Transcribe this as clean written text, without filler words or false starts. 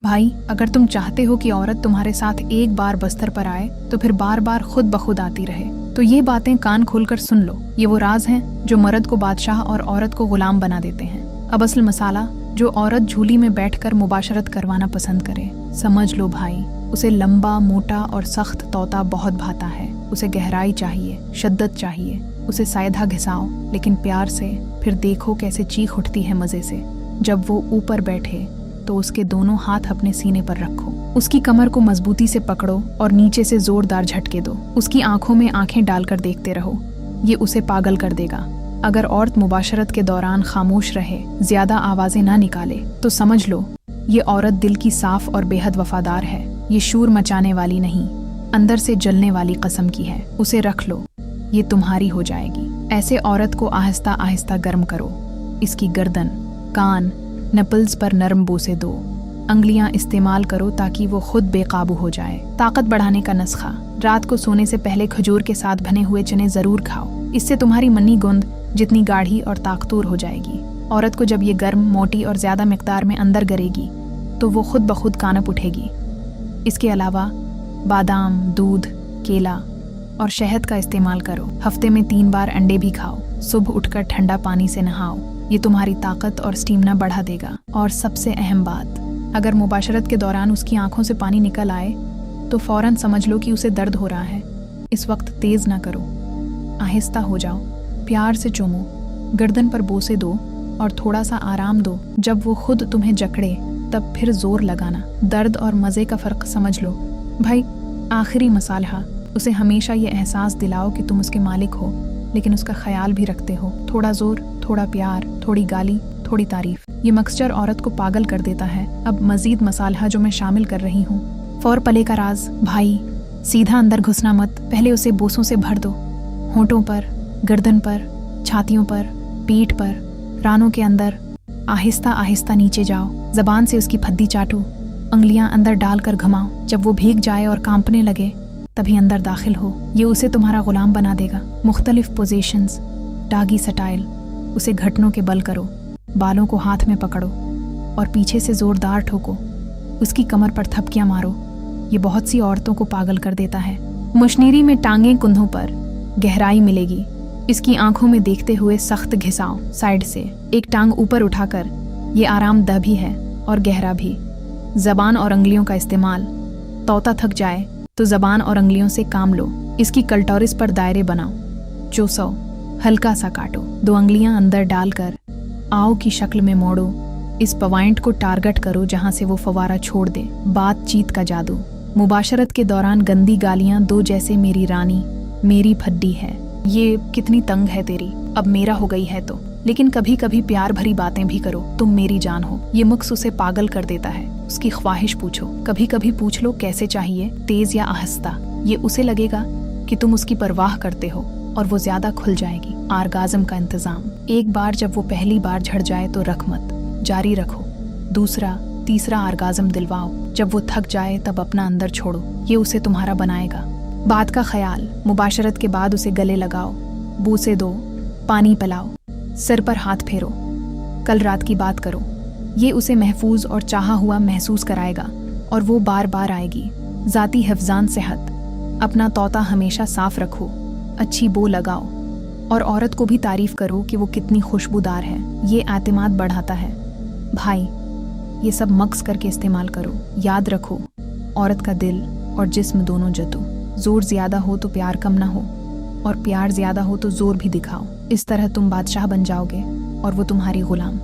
भाई, अगर तुम चाहते हो कि औरत तुम्हारे साथ एक बार बस्तर पर आए तो फिर बार बार खुद ब खुद आती रहे, तो ये बातें कान खोलकर सुन लो। ये वो राज हैं जो मर्द को बादशाह और औरत को गुलाम बना देते हैं। अब असल मसाला, जो औरत झूली में बैठकर मुबाशरत करवाना पसंद करे। समझ लो भाई, उसे लंबा, मोटा और सख्त तोता बहुत भाता है। उसे गहराई चाहिए, शिद्दत चाहिए। उसे सायधा घिसाओ लेकिन प्यार से, फिर देखो कैसे चीख उठती है मजे से। जब वो ऊपर बैठे तो उसके दोनों हाथ अपने सीने पर रखो, उसकी कमर को मजबूती से पकड़ो और नीचे से जोरदार झटके दो। उसकी आंखों में आंखें डालकर देखते रहो, ये उसे पागल कर देगा। अगर औरत मुबाशरत के दौरान खामोश रहे, ज्यादा आवाजें ना निकाले, तो समझ लो ये औरत दिल की साफ और बेहद वफादार है। ये शोर मचाने वाली नहीं, अंदर से जलने वाली कसम की है। उसे रख लो, ये तुम्हारी हो जाएगी। ऐसे औरत को आहिस्ता आहिस्ता गर्म करो। इसकी गर्दन, कान, नपल्स पर नरम बोसे दो। अंगलियां इस्तेमाल करो ताकि वो खुद बेकाबू हो जाए। ताकत बढ़ाने का नुस्खा, रात को सोने से पहले खजूर के साथ बने हुए चने जरूर खाओ। इससे तुम्हारी मन्नी गुंद जितनी गाढ़ी और ताकतूर हो जाएगी। औरत को जब ये गर्म, मोटी और ज्यादा मिकदार में अंदर गरेगी तो वो खुद ब खुद कानप उठेगी। इसके अलावा बादाम, दूध, केला और शहद का इस्तेमाल करो। हफ्ते में 3 बार अंडे भी खाओ। सुबह उठकर ठंडा पानी से नहाओ, ये तुम्हारी ताकत और स्टीमिना बढ़ा देगा। और सबसे अहम बात, अगर मुबाशरत के दौरान उसकी आंखों से पानी निकल आए तो फौरन समझ लो कि उसे दर्द हो रहा है। इस वक्त तेज ना करो, आहिस्ता हो जाओ। प्यार से चूमो, गर्दन पर बोसे दो और थोड़ा सा आराम दो। जब वो खुद तुम्हें जकड़े तब फिर जोर लगाना। दर्द और मज़े का फ़र्क समझ लो। भाई, आखिरी मसाला, उसे हमेशा ये एहसास दिलाओ कि तुम उसके मालिक हो, लेकिन उसका ख्याल भी रखते हो। थोड़ा जोर, थोड़ा प्यार, थोड़ी गाली, थोड़ी तारीफ, ये मिक्सचर औरत को पागल कर देता है। अब मज़ीद मसाला जो मैं शामिल कर रही हूँ। फौर पले का राज, भाई सीधा अंदर घुसना मत, पहले उसे बोसों से भर दो। होंठों पर, गर्दन पर, छातियों पर, पीठ पर, रानों के अंदर। आहिस्ता आहिस्ता नीचे जाओ, जबान से उसकी फद्दी चाटो, अंगलियां अंदर डालकर घुमाओ। जब वो भीग जाए और कांपने लगे तभी अंदर दाखिल हो। ये उसे तुम्हारा गुलाम बना देगा। मुख्तलिफ पोजीशंस, डागी स्टाइल, उसे घुटनों के बल करो, बालों को हाथ में पकड़ो और पीछे से जोरदार ठोको। उसकी कमर पर थपकियां मारो, ये बहुत सी औरतों को पागल कर देता है। मुशनीरी में टांगें कुंधों पर, गहराई मिलेगी। इसकी आंखों में देखते हुए सख्त घिसाओ साइड से, एक टांग ऊपर उठाकर। ये आरामदह भी है और गहरा भी। जबान और अंगलियों का इस्तेमाल, तोता थक जाए तो जबान और अंगलियों से काम लो। इसकी कल्टोरिस पर दायरे बनाओ, चूसो, हल्का सा काटो। 2 अंगलियां अंदर डालकर आओ की शक्ल में मोड़ो। इस पॉइंट को टारगेट करो जहां से वो फवारा छोड़ दे। बातचीत का जादू, मुबाशरत के दौरान गंदी गालियां दो, जैसे मेरी रानी, मेरी फड्डी है, ये कितनी तंग है तेरी, अब मेरा हो गई है तो। लेकिन कभी कभी प्यार भरी बातें भी करो, तुम मेरी जान हो। ये मुक्स उसे पागल कर देता है। उसकी ख्वाहिश पूछो, कभी कभी पूछ लो कैसे चाहिए, तेज या आहिस्ता। ये उसे लगेगा कि तुम उसकी परवाह करते हो और वो ज्यादा खुल जाएगी। आर्गाज़म का इंतजाम, एक बार जब वो पहली बार झड़ जाए तो रख मत, जारी रखो। दूसरा, तीसरा आर्गाज़म दिलवाओ। जब वो थक जाए तब अपना अंदर छोड़ो, ये उसे तुम्हारा बनाएगा। बात का ख्याल, मुबाशरत के बाद उसे गले लगाओ, बूसे दो, पानी पिलाओ, सिर पर हाथ फेरो, कल रात की बात करो। ये उसे महफूज और चाहा हुआ महसूस कराएगा और वो बार बार आएगी। ज़ाती हिफ्ज़ान सेहत, अपना तोता हमेशा साफ रखो, अच्छी बो लगाओ और औरत को भी तारीफ करो कि वो कितनी खुशबूदार है। ये एतमाद बढ़ाता है। भाई, ये सब मक्स करके इस्तेमाल करो। याद रखो, औरत का दिल और जिस्म दोनों जतो। जोर ज्यादा हो तो प्यार कम ना हो, और प्यार ज्यादा हो तो जोर भी दिखाओ। इस तरह तुम बादशाह बन जाओगे और वो तुम्हारी गुलाम।